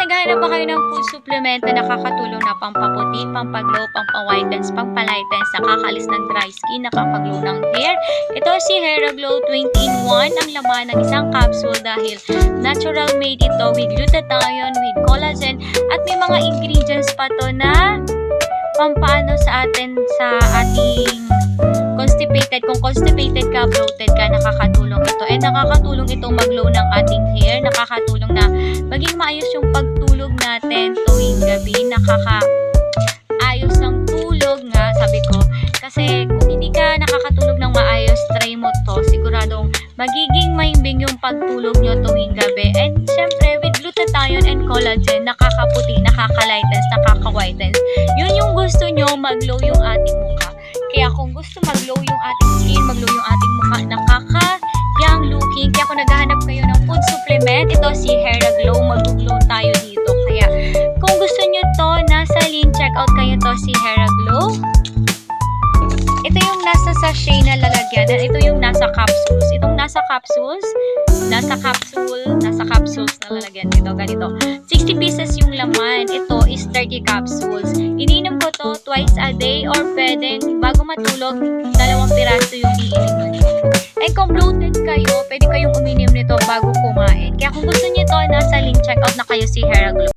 naghahanap ba kayo ng food supplement na nakakatulong na pampaputi, pampaglow, pampawhitens, pampalightens, nakakaalis ng dry skin, nakapaglow ng hair? Ito si Hair Glow 20-in-1 ang laman ng isang capsule dahil natural made ito with glutathione, with collagen, at may mga ingredients pa to na pampaano sa atin sa ating constipated. Kung constipated ka, bloated ka, nakakatulong ito. And nakakatulong itong mag-glow ng ating hair. Nakakatulong na maging maayos yung pagtulog natin tuwing gabi. Nakakaayos ng tulog nga, sabi ko. Kasi kung hindi ka nakakatulog ng maayos, try mo to. Siguradong magiging maimbing yung pagtulog nyo tuwing gabi. And syempre, with glutathione and collagen, nakakaputi, nakaka-lightens, nakaka-whitens. Yun yung gusto nyo, mag-glow yung ating mukha. Kaya kung gusto mag-glow yung ating skin, mag-glow yung ating mukha, nakaka-young looking. Kaya kung naghahanap kayo ng food supplement, ito si Hair Glow, mag-glow tayo dito. Kaya kung gusto nyo to, nasa link, check out kayo to si Hair Glow. Ito yung nasa sachet na lalagyan, at ito yung nasa capsules. Itong nasa capsules na lalagyan dito, ganito. 60 pieces yung laman. Ito is 30 capsules. Ininom ko to twice a day or pwedeng bago matulog, 2 piraso yung iinom nyo. And kung bloated kayo, pwede kayong uminom nito bago kumain. Kaya kung gusto nyo to, nasa link, check out na kayo si Hair Glow.